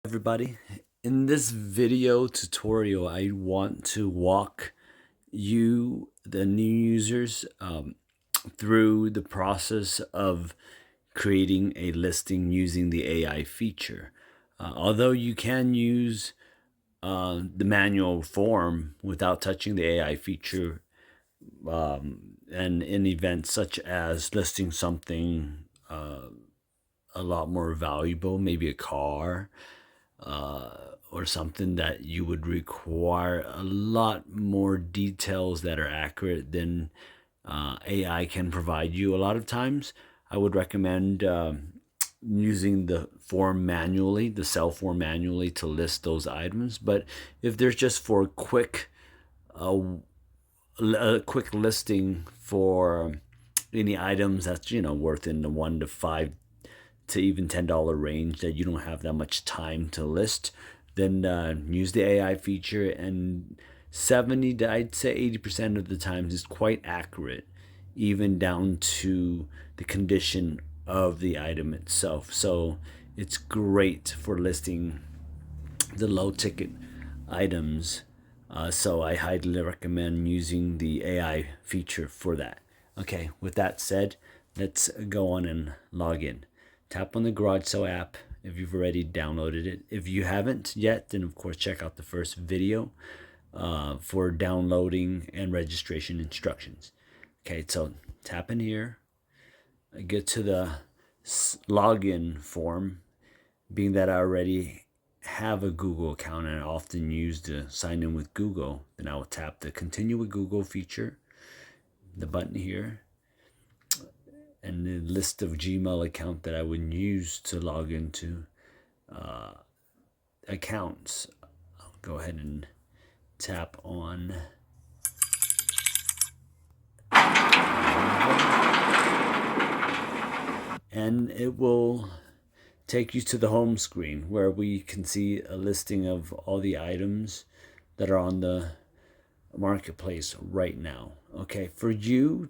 Everybody, in this video tutorial I want to walk you, the new users, through the process of creating a listing using the AI feature. Although you can use the manual form without touching the AI feature, and in events such as listing something a lot more valuable, maybe a car, or something that you would require a lot more details that are accurate than AI can provide you. A lot of times, I would recommend using the form manually, the cell form manually to list those items. But if there's just for a quick listing for any items that's worth in the $1 to even $10 range that you don't have that much time to list, then use the AI feature, and 70 to I'd say 80% of the times is quite accurate, even down to the condition of the item itself. So it's great for listing the low ticket items. So I highly recommend using the AI feature for that. Okay, with that said, let's go on and log in. Tap on the Garage-Sale app if you've already downloaded it. If you haven't yet, then of course check out the first video for downloading and registration instructions. Okay, so tap in here, get to the login form. Being that I already have a Google account and I often use to sign in with Google, then I will tap the Continue with Google feature, the button here, and the list of Gmail account that I would use to log into accounts. I'll go ahead and tap on and it will take you to the home screen where we can see a listing of all the items that are on the marketplace right now. Okay, for you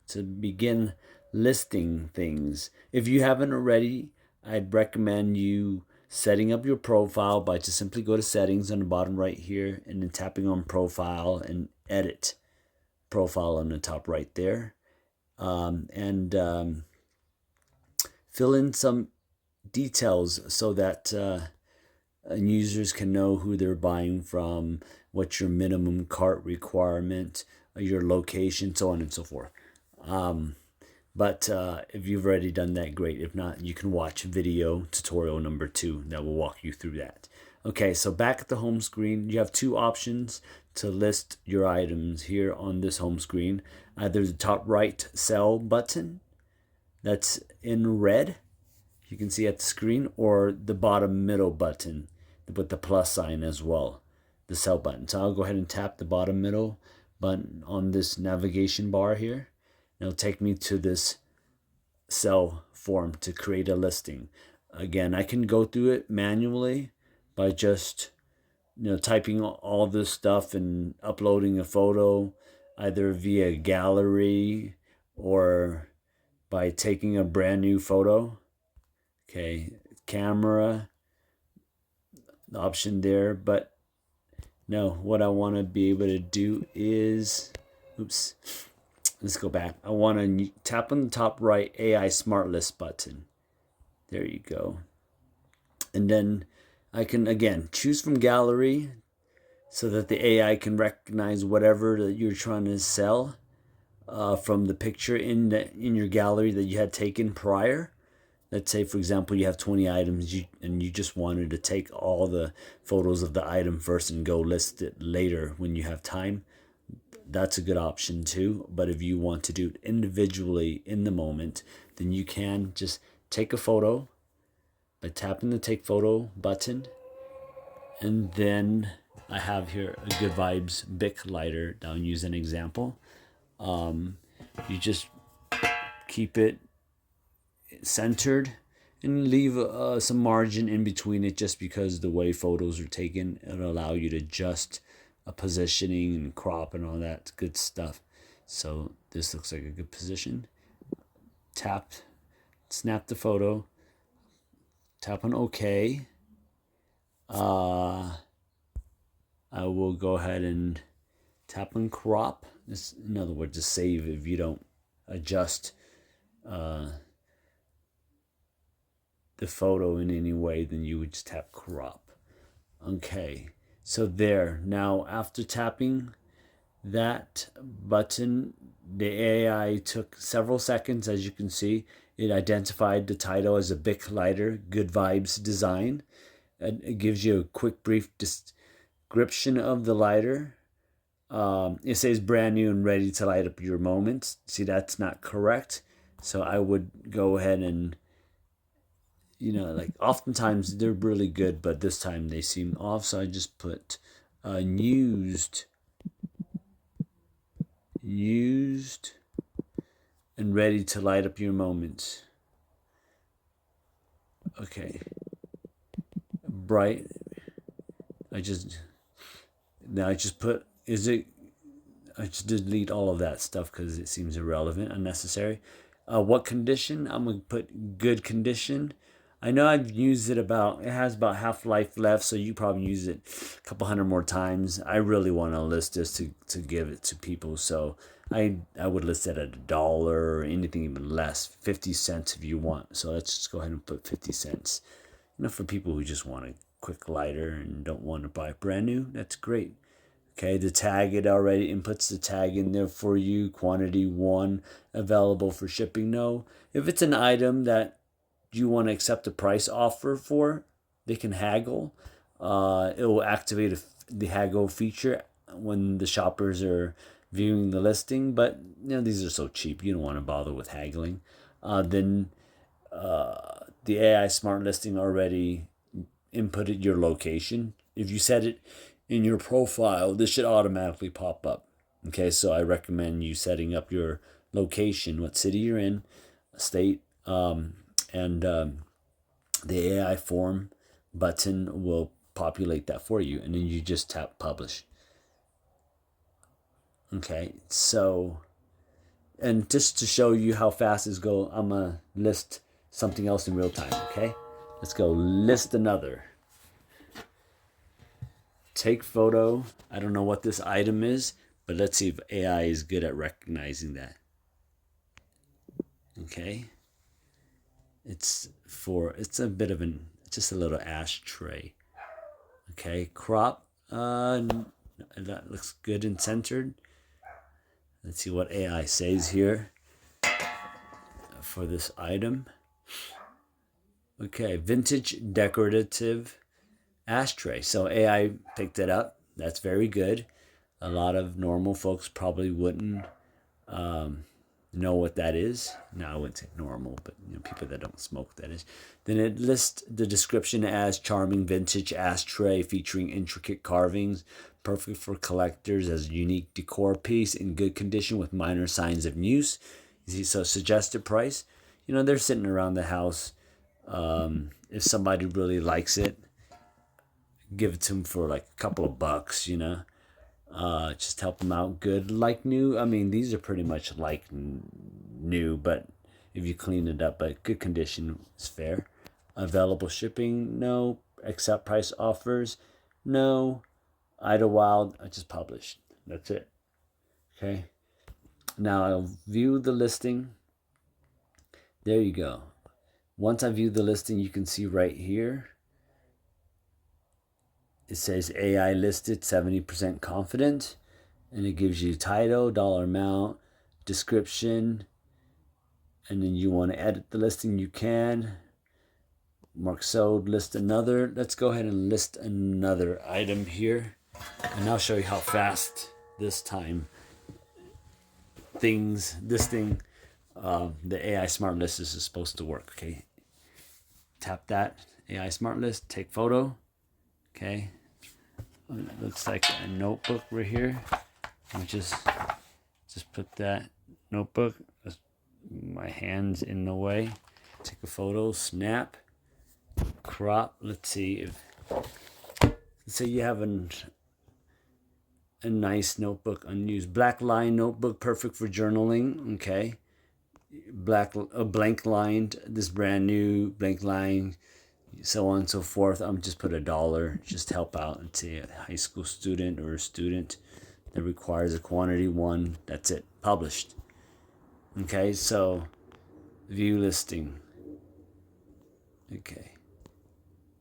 to begin listing things, if you haven't already, I'd recommend you setting up your profile by just simply go to settings on the bottom right here and then tapping on profile and edit profile on the top right there, and fill in some details so that users can know who they're buying from, what's your minimum cart requirement, your location, so on and so forth. But if you've already done that, great. If not, you can watch video tutorial number 2 that will walk you through that. Okay, so back at the home screen, you have two options to list your items here on this home screen. Either the top right sell button that's in red, you can see at the screen, or the bottom middle button with the plus sign as well, the sell button. So I'll go ahead and tap the bottom middle button on this navigation bar here. It'll take me to this cell form to create a listing. Again, I can go through it manually by just typing all this stuff and uploading a photo either via gallery or by taking a brand new photo. Okay, camera, the option there, but no, what I want to be able to do is, let's go back. I want to tap on the top right AI Smart List button. There you go. And then I can, again, choose from gallery so that the AI can recognize whatever that you're trying to sell from the picture in your gallery that you had taken prior. Let's say, for example, you have 20 items and you just wanted to take all the photos of the item first and go list it later when you have time. That's a good option too. But if you want to do it individually in the moment, then you can just take a photo by tapping the Take Photo button. And then I have here a Good Vibes Bic lighter that I'll use an example. You just keep it centered and leave some margin in between it, just because the way photos are taken, it'll allow you to adjust a positioning and crop and all that good stuff. So this looks like a good position. Snap the photo, tap on OK. I will go ahead and tap on crop. This, in other words, just save if you don't adjust the photo in any way, then you would just tap crop. Okay, so there. Now, after tapping that button, the AI took several seconds, as you can see. It identified the title as a Bic lighter, Good Vibes Design. It gives you a quick, brief description of the lighter. It says brand new and ready to light up your moments. See, that's not correct. So I would go ahead and, like oftentimes they're really good, but this time they seem off. So I just put used and ready to light up your moments. Okay. Bright. I just put, I just delete all of that stuff because it seems irrelevant, unnecessary. What condition? I'm going to put good condition. I know I've used it it has about half life left, so you probably use it a couple hundred more times. I really want to list this to give it to people, so I would list it at $1 or anything even less, 50 cents if you want. So let's just go ahead and put 50 cents. For people who just want a quick lighter and don't want to buy brand new, that's great. Okay, the tag, it already inputs the tag in there for you. Quantity 1, available for shipping. No. If it's an item that you want to accept a price offer for, they can haggle. It will activate the haggle feature when the shoppers are viewing the listing. But these are so cheap, you don't want to bother with haggling. Then the AI Smart Listing already inputted your location. If you set it in your profile, this should automatically pop up. Okay, so I recommend you setting up your location, what city you're in, state, and the AI form button will populate that for you, and then you just tap publish. Okay, so, and just to show you how fast this goes, I'm gonna list something else in real time. Okay, let's go list another. Take photo. I don't know what this item is, but let's see if AI is good at recognizing that. Okay. It's a bit of just a little ashtray. Okay, crop. That looks good and centered. Let's see what AI says here for this item. Okay, vintage decorative ashtray. So AI picked it up. That's very good. A lot of normal folks probably wouldn't know what that is. No, I wouldn't say normal, but people that don't smoke, that is. Then it lists the description as charming vintage ashtray featuring intricate carvings, perfect for collectors as a unique decor piece in good condition with minor signs of use. You see, so suggested price. They're sitting around the house. If somebody really likes it, give it to them for like a couple of bucks, just help them out. Good, like new. I mean, these are pretty much like new, but if you clean it up, but good condition is fair. Available shipping, no. Accept price offers, no. Idlewild, I just published. That's it. Okay. Now I'll view the listing. There you go. Once I view the listing, you can see right here, it says AI listed 70% confident, and it gives you title, dollar amount, description, and then you want to edit the listing, you can. Mark sold, list another. Let's go ahead and list another item here, and I'll show you how fast this time the AI Smart List is supposed to work. Okay, tap that AI Smart List, take photo. Okay, it looks like a notebook right here. I'll just put that notebook, my hands in the way, take a photo, snap, crop. Let's see if, let's say you have a nice notebook, unused black line notebook, perfect for journaling. Okay, blank lined, this brand new blank line, so on and so forth. I'm just put $1, just help out and say a high school student or a student that requires a quantity 1. That's it, published. Okay, so view listing. Okay.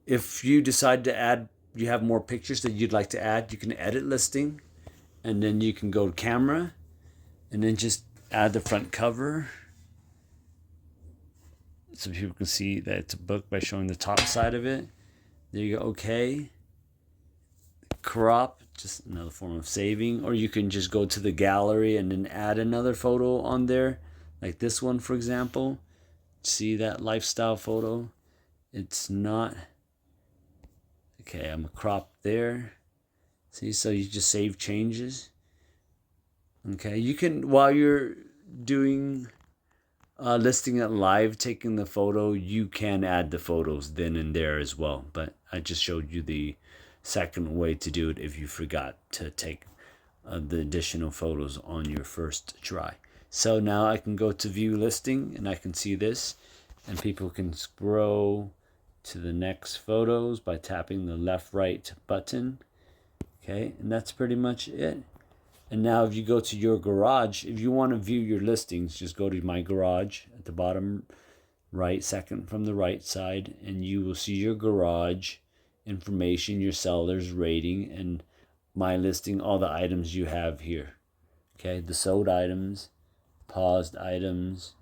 If you decide to add, you have more pictures that you'd like to add, you can edit listing, and then you can go to camera and then just add the front cover so people can see that it's a book by showing the top side of it. There you go. Okay. Crop, just another form of saving, or you can just go to the gallery and then add another photo on there, like this one, for example. See that lifestyle photo? It's not okay. I'm a crop there. See, so you just save changes. Okay, you can, while you're doing listing it live, taking the photo, you can add the photos then and there as well. But I just showed you the second way to do it if you forgot to take the additional photos on your first try. So now I can go to view listing and I can see this, and people can scroll to the next photos by tapping the left right button. Okay, and that's pretty much it. And now if you go to your garage, if you want to view your listings, just go to my garage at the bottom right, second from the right side, and you will see your garage information, your seller's rating, and my listing, all the items you have here. Okay, the sold items, paused items,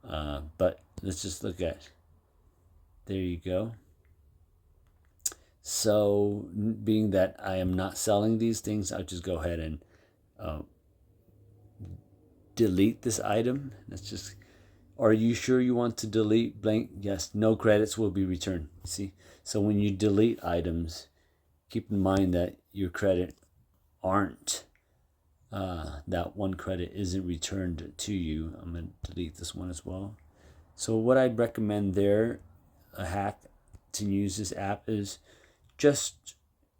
but let's just look at, there you go. So being that I am not selling these things, I'll just go ahead and delete this item. Let's just, are you sure you want to delete blank? Yes, no credits will be returned. See, so when you delete items, keep in mind that your credit aren't, that one credit isn't returned to you. I'm going to delete this one as well. So what I'd recommend there, a hack to use this app, is just,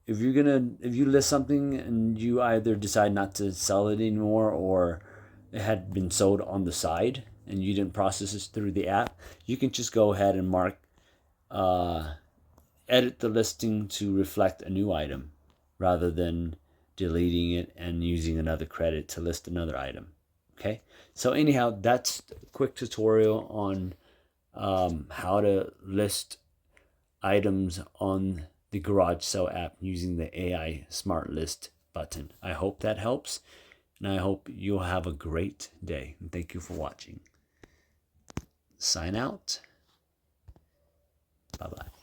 if you list something and you either decide not to sell it anymore, or it had been sold on the side and you didn't process this through the app, you can just go ahead and mark, edit the listing to reflect a new item rather than deleting it and using another credit to list another item. Okay, so anyhow, that's a quick tutorial on how to list items on the Garage-Sale app using the AI Smart List button. I hope that helps, and I hope you'll have a great day. And thank you for watching. Sign out. Bye-bye.